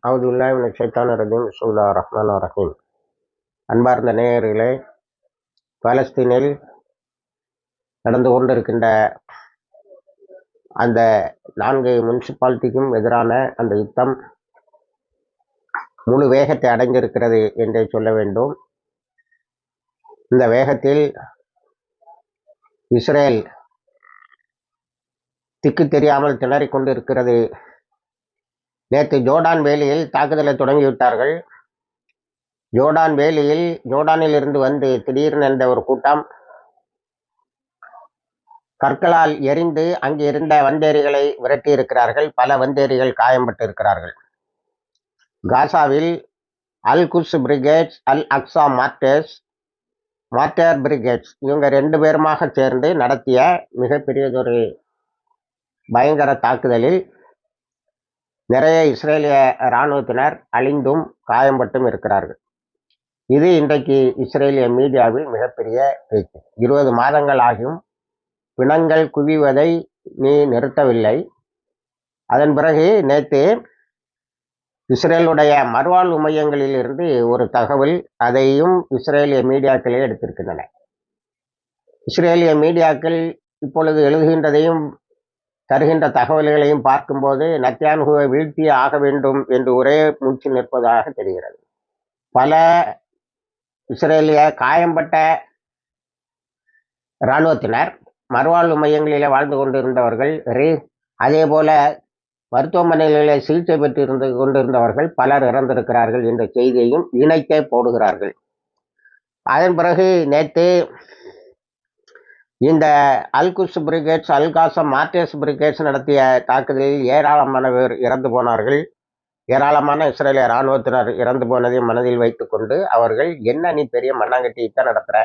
அவுதுல்லாஹி மினஷ் ஷைத்தானிர் ரஜீம். பிஸ்மில்லாஹிர் ரஹ்மானிர் ரஹீம். அன்பார்ந்த நேயர்களே, பாலஸ்தீனில் நடந்து கொண்டிருக்கின்ற அந்த 4 முனிசிபாலிட்டிக்கும் எதிரான அந்த யுத்தம் முழு வேகத்தை அடைந்திருக்கிறது என்றே சொல்ல வேண்டும். இந்த வேகத்தில் இஸ்ரேல் திக்கு தெரியாமல் திணறிக் கொண்டிருக்கிறது. நேற்று ஜோர்டான் வேலியில் தாக்குதலை தொடங்கிவிட்டார்கள். ஜோர்டானில் இருந்து வந்து திடீர்னு என்ற ஒரு கூட்டம் கற்களால் எரிந்து அங்கு இருந்த வந்தேரிகளை விரட்டி இருக்கிறார்கள். பல வந்தேரிகள் காயம்பட்டு இருக்கிறார்கள். காசாவில் அல் குஸ் பிரிகேட்ஸ், அல் அக்ஸா மார்டர் பிரிகேட்ஸ், இவங்க 2 பேருமாக சேர்ந்து நடத்திய மிகப்பெரியதொரு பயங்கர தாக்குதலில் நிறைய இஸ்ரேலிய இராணுவத்தினர் அழிந்தும் காயம்பட்டும் இருக்கிறார்கள். இது இன்றைக்கு இஸ்ரேலிய மீடியாவில் மிகப்பெரிய பேச்சு. 20 மாதங்கள் ஆகியும் பிணங்கள் குவிவதை நீ நிறுத்தவில்லை. அதன் பிறகு நேற்று இஸ்ரேலுடைய மறுவாழ்வு மையங்களில் இருந்து ஒரு தகவல், அதையும் இஸ்ரேலிய மீடியாக்களே எடுத்திருக்கின்றன. இஸ்ரேலிய மீடியாக்கள் இப்பொழுது எழுதுகின்றதையும் தருகின்ற தகவல்களையும் பார்க்கும்போது நெத்தன்யாகுவை வீழ்த்தியே ஆக வேண்டும் என்று ஒரே மூச்சு நிற்பதாக தெரிகிறது. பல இஸ்ரேலிய காயம்பட்ட இராணுவத்தினர், மறுவாழ்வு மையங்களிலே வாழ்ந்து கொண்டிருந்தவர்கள், அதே போல மருத்துவமனைகளிலே சிகிச்சை பெற்று கொண்டிருந்தவர்கள் பலர் இறந்திருக்கிறார்கள் என்ற செய்தியையும் இணைக்க போடுகிறார்கள். அதன் பிறகு நேற்று இந்த அல் குஸ் பிரிகேட்ஸ், அல் காசா மார்டர்ஸ் பிரிகேட்ஸ் நடத்திய தாக்குதலில் ஏராளமானவர் இறந்து போனார்கள். ஏராளமான இஸ்ரேலிய இராணுவத்தினர் இறந்து போனதை மனதில் வைத்துக்கொண்டு அவர்கள் என்ன நீ பெரிய மண்ணாங்கட்டி யுத்தம் நடத்துகிற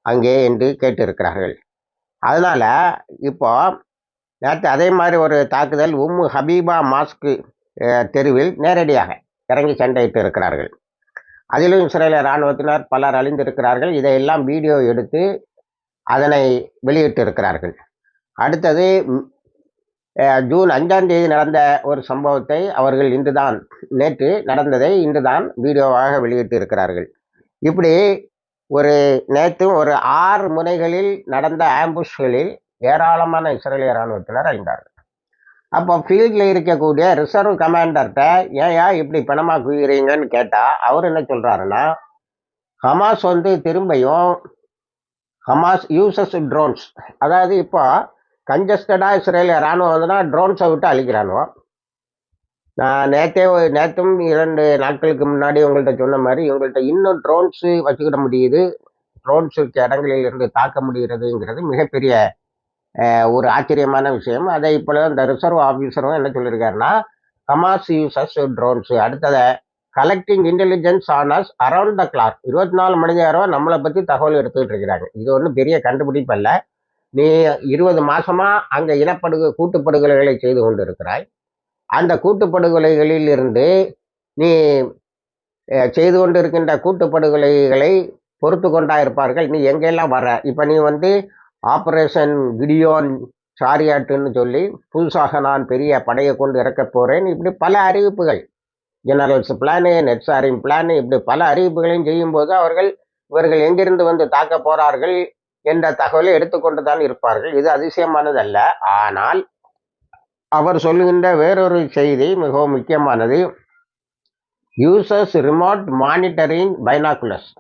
அங்கே என்று கேட்டிருக்கிறார்கள். அதனால இப்போ நேற்று அதே மாதிரி ஒரு தாக்குதல் ஹபீபா மாஸ்க் தெருவில் நேரடியாக இறங்கி சண்டையிட்டு இருக்கிறார்கள். அதிலும் இஸ்ரேலிய இராணுவத்தினர் பலர் அழிந்திருக்கிறார்கள். இதையெல்லாம் வீடியோ எடுத்து அதனை வெளியிட்டு இருக்கிறார்கள். அடுத்தது ஜூன் 5ஆம் தேதி நடந்த ஒரு சம்பவத்தை அவர்கள் நேற்று நடந்ததை இன்றுதான் வீடியோவாக வெளியிட்டு இருக்கிறார்கள். இப்படி நேற்று ஒரு 6 முனைகளில் நடந்த ஆம்புஷ்களில் ஏராளமான இஸ்ரேலிய இராணுவத்தினர் அழிந்தார்கள். அப்போ ஃபீல்டில் இருக்கக்கூடிய ரிசர்வ் கமாண்டர்கிட்ட ஏன் இப்படி பணமாக குவிக்கிறீங்கன்னு கேட்டால் அவர் என்ன சொல்கிறாருன்னா, ஹமாஸ் திரும்பியும் ஹமாஸ் யூசஸ் ட்ரோன்ஸ், அதாவது இப்போ கன்ஜஸ்டடாக இஸ்ரேலிய இராணுவம் வந்துன்னா ட்ரோன்ஸை விட்டு அழிக்கிறானுவோ. நான் நேற்றும் 2 நாட்களுக்கு முன்னாடி உங்கள்கிட்ட சொன்ன மாதிரி இவங்கள்ட்ட இன்னும் ட்ரோன்ஸு வச்சுக்கிட முடியுது, ட்ரோன்ஸ் இருக்க இடங்களில் இருந்து தாக்க முடிகிறதுங்கிறது மிகப்பெரிய ஒரு ஆச்சரியமான விஷயம். அதை இப்பொழுது இந்த ரிசர்வ் ஆஃபீஸரும் என்ன சொல்லியிருக்காருன்னா, ஹமாஸ் யூசஸ் ட்ரோன்ஸு, அடுத்ததை collecting intelligence on us around the clock, 24 மணி நேரம் நம்மளை பற்றி தகவல் எடுத்துக்கிட்டு இருக்கிறாங்க. இது ஒன்றும் பெரிய கண்டுபிடிப்பு அல்ல. நீ 20 மாசமா அங்கே கூட்டுப்படுகொலைகளை செய்து கொண்டு இருக்கிறாய். அந்த கூட்டுப்படுகொலைகளில் இருந்து நீ செய்து கொண்டு இருக்கின்ற கூட்டுப்படுகொலைகளை பொறுத்து கொண்டா இருப்பார்கள். நீ எங்கெல்லாம் வர, இப்போ நீ ஆப்ரேஷன் கிடியோன் சாரியாட்டுன்னு சொல்லி புதுசாக நான் பெரிய படையை கொண்டு இறக்க போகிறேன், இப்படி பல அறிவிப்புகள், ஜெனரல்ஸ் பிளானு, நெட்சாரிங் பிளானு, இப்படி பல அறிவிப்புகளையும் செய்யும்போது இவர்கள் எங்கிருந்து தாக்க போகிறார்கள் என்ற தகவலை எடுத்துக்கொண்டு தான் இருப்பார்கள். இது அதிசயமானது அல்ல. ஆனால் அவர் சொல்லுகின்ற வேறொரு செய்தி மிகவும் முக்கியமானது. யூசர்ஸ் ரிமோட் மானிட்டரிங் பைனாகுலர்ஸ்,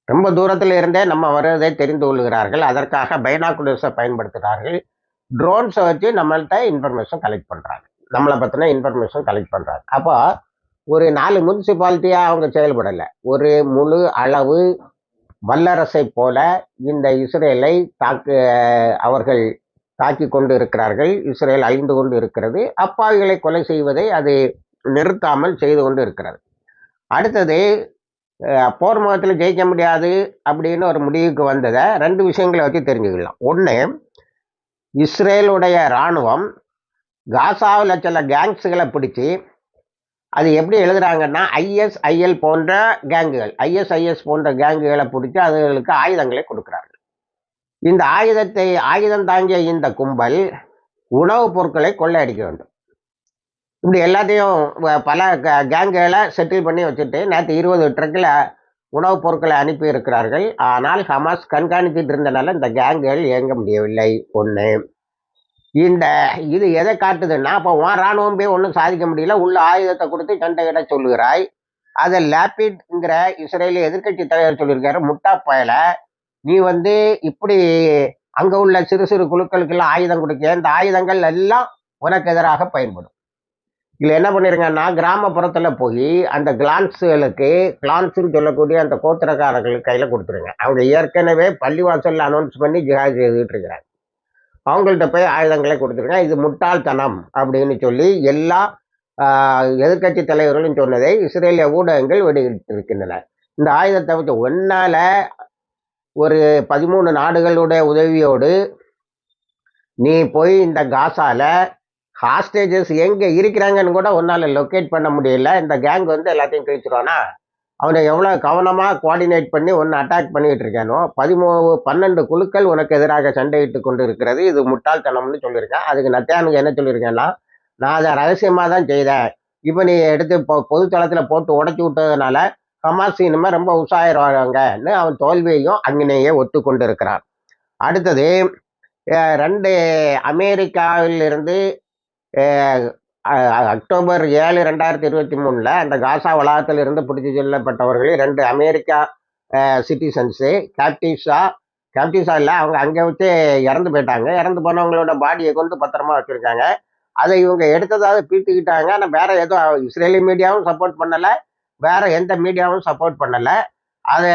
ரொம்ப தூரத்தில் இருந்தே நம்ம வருவதை தெரிந்து கொள்கிறார்கள். அதற்காக பைனாகுலர்ஸை பயன்படுத்துகிறார்கள். ட்ரோன்ஸை வச்சு நம்மள்கிட்ட இன்ஃபர்மேஷன் கலெக்ட் பண்ணுறாங்க, நம்மளை பற்றின இன்ஃபர்மேஷன் கலெக்ட் பண்ணுறாங்க. அப்போ ஒரு 4 முனிசிபாலிட்டியாக அவங்க செயல்படலை. ஒரு முழு அளவு வல்லரசை போல இந்த இஸ்ரேலை அவர்கள் தாக்கி கொண்டு இருக்கிறார்கள். இஸ்ரேல் அழிந்து கொண்டு இருக்கிறது. அப்பாவிகளை கொலை செய்வதை அது நிறுத்தாமல் செய்து கொண்டு இருக்கிறது. அடுத்தது போர் முகத்தில் ஜெயிக்க முடியாது அப்படின்னு ஒரு முடிவுக்கு வந்ததை 2 விஷயங்களை வச்சு தெரிஞ்சுக்கலாம். ஒன்று, இஸ்ரேலுடைய இராணுவம் காசாவில் சில கேங்ஸுகளை பிடிச்சி, அது எப்படி எழுதுறாங்கன்னா ISIS போன்ற கேங்குகளை பிடிச்சி அதுகளுக்கு ஆயுதங்களை கொடுக்கிறார்கள். இந்த ஆயுதம் தாங்கிய இந்த கும்பல் உணவுப் பொருட்களை கொள்ளையடிக்க வேண்டும். இப்படி எல்லாத்தையும் பல கேங்குகளை செட்டில் பண்ணி வச்சுட்டு நேற்று 20 ட்ரக்கில் உணவுப் பொருட்களை அனுப்பி இருக்கிறார்கள். ஆனால் ஹமாஸ் கண்காணித்துட்டு இருந்தனால இந்த கேங்குகள் இயங்க முடியவில்லை. ஒன்று. இந்த இது எதை காட்டுதுன்னா, அப்போ உன் ராணுவம் போய் ஒன்றும் சாதிக்க முடியல, உள்ள ஆயுதத்தை கொடுத்து சண்டையிட சொல்லுகிறாய். அதை லேபிட்ங்கிற இஸ்ரேலிய எதிர்க்கட்சி தலைவர் சொல்லியிருக்காரு, முட்டா பயல, நீ வந்து இப்படி அங்க உள்ள சிறு சிறு குழுக்களுக்கெல்லாம் ஆயுதம் கொடுக்க, இந்த ஆயுதங்கள் எல்லாம் உனக்கு எதிராக பயன்படும். இதுல என்ன பண்ணிருங்கன்னா, கிராமப்புறத்துல போய் அந்த கிளான்ஸ்ன்னு சொல்லக்கூடிய அந்த கோத்திரக்காரர்களுக்கு கையில கொடுத்துருங்க. அவங்க ஏற்கனவே பள்ளிவாசல்ல அனௌன்ஸ் பண்ணி ஜிஹாத் செய்துட்டு இருக்கிறாங்க. அவங்கள்ட்ட போய் ஆயுதங்களை கொடுத்துருங்க. இது முட்டாள்தனம் அப்படின்னு சொல்லி எல்லா எதிர்க்கட்சி தலைவர்களும் சொன்னதை இஸ்ரேலிய ஊடகங்கள் வெளியிட்டிருக்கின்றன. இந்த ஆயுதத்தை வச்சு ஒன்னால ஒரு 13 நாடுகளுடைய உதவியோடு நீ போய் இந்த காசால ஹாஸ்டேஜஸ் எங்க இருக்கிறாங்கன்னு கூட ஒன்னால லொக்கேட் பண்ண முடியல. இந்த கேங் வந்து எல்லாத்தையும் கிழிச்சிருவானா? அவனை எவ்வளவு கவனமா கோஆர்டினேட் பண்ணி ஒன்னு அட்டாக் பண்ணிட்டு இருக்கானோ, 12 குழுக்கள் உனக்கு எதிராக சண்டையிட்டு கொண்டு இருக்கிறது. இது முட்டாள்தனம்னு சொல்லியிருக்கேன். அதுக்கு நத்தியானுக்கு என்ன சொல்லியிருக்கேன்னா, நான் அதை ரகசியமா தான் செய்தேன். இப்ப நீ எடுத்து பொது தளத்துல போட்டு உடைச்சு விட்டதுனால ஹமாஸ் இனிமே ரொம்ப உஷாயிருவாங்கன்னு அவன் தோல்வியையும் அங்கேயே ஒத்துக்கொண்டு இருக்கிறான். அடுத்தது 2 அமெரிக்காவில் இருந்து அக்டோபர் 7, 2023 அந்த காசா வளாகத்தில் இருந்து பிடிச்சு செல்லப்பட்டவர்கள் 2 அமெரிக்கா சிட்டிசன்ஸு கேப்டிவ்ஸா இல்லை, அவங்க அங்கே வச்சு இறந்து போயிட்டாங்க. இறந்து போனவங்களோட பாடியை கொண்டு பத்திரமா வச்சிருக்காங்க. அதை இவங்க எடுத்ததாவது பீத்துக்கிட்டாங்க. ஆனால் வேற எதுவும் இஸ்ரேலி மீடியாவும் சப்போர்ட் பண்ணலை, வேற எந்த மீடியாவும் சப்போர்ட் பண்ணலை. அதை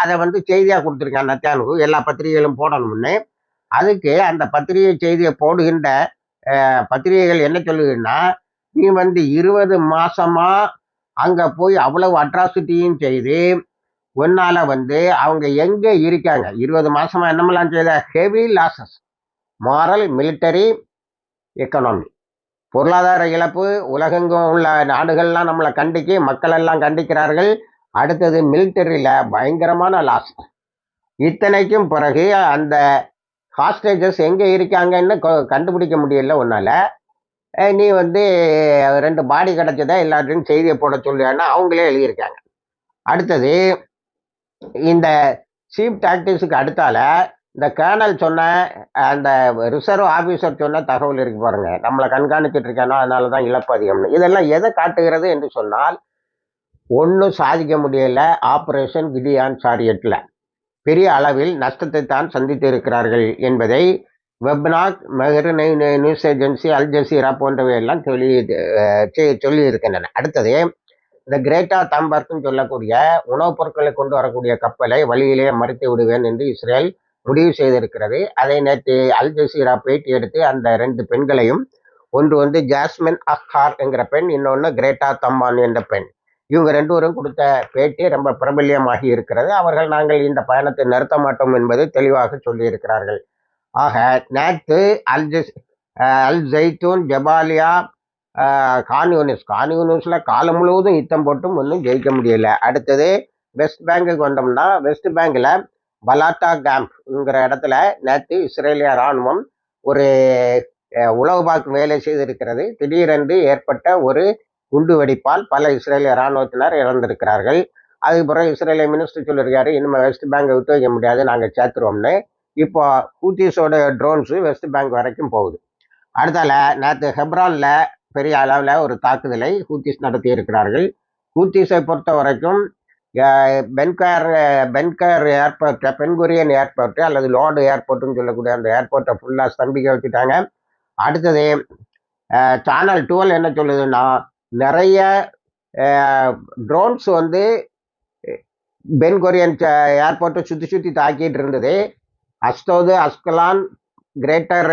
அதை வந்து செய்தியாக கொடுத்துருக்காங்க நத்தியானுக்கு, எல்லா பத்திரிகைகளும் போடணும்னு. அதுக்கு அந்த பத்திரிகை செய்தியை போடுகின்ற பத்திரிகைகள் என்ன சொல்லுதுன்னா, நீ வந்து 20 மாசமா அங்க போய் அவ்வளவு அட்ராசிட்டியும் செய்து ஒன்னால வந்து அவங்க எங்க இருக்காங்க, 20 மாசமா என்னமெல்லாம் செய்த heavy losses, moral, military, economy, பொருளாதார இழப்பு. உலகெங்கும் உள்ள நாடுகள்லாம் நம்மளை மக்கள் எல்லாம் கண்டிக்கிறார்கள். அடுத்தது மிலிட்டரியில பயங்கரமான லாஸ். இத்தனைக்கும் பிறகு அந்த ஹாஸ்டேஜஸ் எங்க இருக்காங்கன்னு கண்டுபிடிக்க முடியல உன்னால. நீ வந்து 2 பாடி கிடைச்சதா எல்லாத்தையும் செய்தியை போட சொல்லுன்னா அவங்களே எழுதியிருக்காங்க. அடுத்தது இந்த சீஃப் டாக்டிக்ஸுக்கு அடுத்தால இந்த கேர்னல் சொன்ன அந்த ரிசர்வ் ஆபீசர் சொன்ன தகவல் இருக்கு பாருங்க, நம்மளை கண்காணிச்சுட்டு இருக்கானோ அதனாலதான் இழப்பு அதிகம்னு. இதெல்லாம் எதை காட்டுகிறது என்று சொன்னால், ஒன்றும் சாதிக்க முடியல. ஆபரேஷன் கிடியான் சாரியட்ல பெரிய அளவில் நஷ்டத்தை தான் சந்தித்து இருக்கிறார்கள் என்பதை வெப்னாக், Mehr news agency, Al Jazeera போன்றவையெல்லாம் சொல்லி இருக்கின்றன. அடுத்தது இந்த கிரேட்டா தாம்பர்க்னு சொல்லக்கூடிய உணவுப் பொருட்களை கொண்டு வரக்கூடிய கப்பலை வழியிலேயே மறித்து விடுவேன் என்று இஸ்ரேல் முடிவு செய்திருக்கிறது. அதை நேற்று அல் ஜசீரா பேட்டி எடுத்து அந்த 2 பெண்களையும், ஒன்று வந்து ஜாஸ்மின் அஹ்ஹார் என்கிற பெண், இன்னொன்று கிரேட்டா தம்பான் என்ற பெண், இவங்க 2 பேரும் கொடுத்த பேட்டி ரொம்ப பிரபல்யமாகி இருக்கிறது. அவர்கள் நாங்கள் இந்த பயணத்தை நிறுத்த மாட்டோம் என்பதை தெளிவாக சொல்லியிருக்கிறார்கள். ஆக நேற்று அல் ஜெய்தூன், ஜபாலியா, கான்யூனிஸ்ல காலம் முழுவதும் யுத்தம் போட்டும் ஒன்றும் ஜெயிக்க முடியல. அடுத்தது வெஸ்ட் பேங்குக்கு வந்தோம்னா, வெஸ்ட் பேங்க்ல பலாட்டா கேம்ப்ங்கிற இடத்துல நேற்று இஸ்ரேலிய ராணுவம் ஒரு உளவுபாக்கு வேலை செய்திருக்கிறது. திடீரென்று ஏற்பட்ட ஒரு குண்டு வெடிப்பால் பல இஸ்ரேலிய ராணுவத்தினர் இறந்திருக்கிறார்கள். அதுக்கப்புறம் இஸ்ரேலிய மினிஸ்டர் சொல்லியிருக்காரு, இனிமேல் வெஸ்ட் பேங்கை விட்டு வைக்க முடியாது, நாங்கள் சேர்த்துருவோம்னு. இப்போ ஹூத்திஸோட ட்ரோன்ஸு வெஸ்ட் பேங்க் வரைக்கும் போகுது. அடுத்தால நேற்று ஹெப்ரான்ல பெரிய அளவில் ஒரு தாக்குதலை ஹூத்திஸ் நடத்தி இருக்கிறார்கள். ஹூத்திஸை பொறுத்த வரைக்கும் பென்கர் ஏர்போர்ட், பென்குரியன் ஏர்போர்ட் அல்லது லோடு ஏர்போர்ட்னு சொல்லக்கூடிய அந்த ஏர்போர்ட்டை ஃபுல்லாக ஸ்தம்பிக்க வச்சுட்டாங்க. அடுத்தது சேனல் 12 என்ன சொல்லுதுன்னா, நிறைய ட்ரோன்ஸ் வந்து பென்குரியன் ஏர்போர்ட்டை சுற்றி தாக்கிட்டு இருந்தது. அஸ்தோது, அஸ்கலான், கிரேட்டர்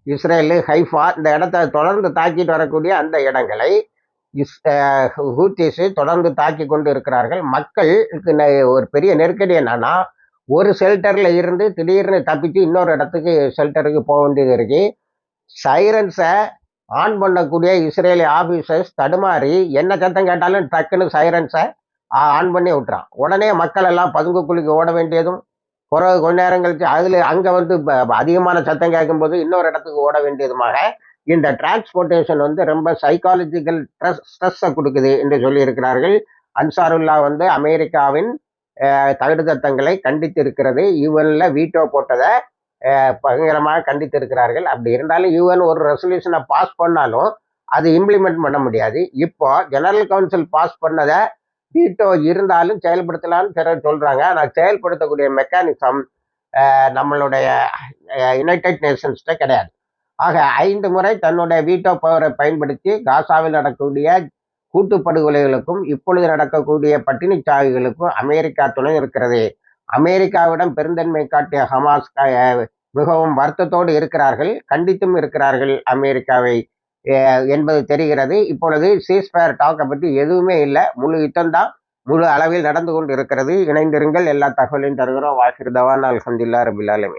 இஸ்ரேலு, ஹைஃபா இந்த இடத்தை தொடர்ந்து தாக்கிட்டு வரக்கூடிய அந்த இடங்களை ஹூத்திஸ் தொடர்ந்து தாக்கி கொண்டு இருக்கிறார்கள். மக்களுக்கு ஒரு பெரிய நெருக்கடி என்னன்னா, ஒரு ஷெல்டர்ல இருந்து திடீர்னு தப்பிச்சு இன்னொரு இடத்துக்கு ஷெல்டருக்கு போக வேண்டியது இருக்கு. சைரன்ஸை ஆன் பண்ணக்கூடிய இஸ்ரேலி ஆபீசர்ஸ் தடுமாறி என்ன சத்தம் கேட்டாலும் டக்குன்னு சைரன்ஸை ஆன் பண்ணி விட்டுறான். உடனே மக்கள் எல்லாம் பதுங்குக்குழிக்கு ஓட வேண்டியதும், பிறகு கொஞ்ச நேரம் கழிச்சு அங்கே வந்து அதிகமான சத்தம் கேட்கும்போது இன்னொரு இடத்துக்கு ஓட வேண்டியதுமாக இந்த டிரான்ஸ்போர்ட்டேஷன் வந்து ரொம்ப சைக்காலஜிக்கல் ஸ்ட்ரெஸ்ஸை கொடுக்குது என்று சொல்லியிருக்கிறார்கள். அன்சாருல்லா வந்து அமெரிக்காவின் தகுதித்தங்களை கண்டித்திருக்கிறது. யுஎன்ல வீட்டோ போட்டதை பயங்கரமாக கண்டித்திருக்கிறார்கள். அப்படி இருந்தாலும் யுஎன் ஒரு ரெசல்யூஷனை பாஸ் பண்ணாலும் அது இம்ப்ளிமெண்ட் பண்ண முடியாது. இப்போ ஜெனரல் கவுன்சில் பாஸ் பண்ணதை வீட்டோ இருந்தாலும் செயல்படுத்தலாம்னு சிலர் சொல்றாங்க. ஆனால் செயல்படுத்தக்கூடிய மெக்கானிசம் நம்மளுடைய யுனைடெட் நேஷன்ஸ்ட கிடையாது. ஆக 5 முறை தன்னுடைய வீட்டோ பவரை பயன்படுத்தி காசாவில் நடக்கக்கூடிய கூட்டுப்படுகொலைகளுக்கும் இப்பொழுது நடக்கக்கூடிய பட்டினிச்சாவுகளுக்கும் அமெரிக்கா துணை இருக்கிறது. அமெரிக்காவிடம் பெருந்தன்மை காட்டிய ஹமாஸ் மிகவும் வருத்தத்தோடு இருக்கிறார்கள், கண்டித்தும் இருக்கிறார்கள் அமெரிக்காவை என்பது தெரிகிறது. இப்பொழுது சீஸ்ஃபயர் டாக்கை பற்றி எதுவுமே இல்லை, முழு யுத்தம் தான் முழு அளவில் நடந்து கொண்டு இருக்கிறது. இணைந்திருங்கள், எல்லா தகவலையும் தருகிறோம். வாஹிர் தவான் அல்ஹம்துலில்லாஹ் ரபில் ஆலமீன்.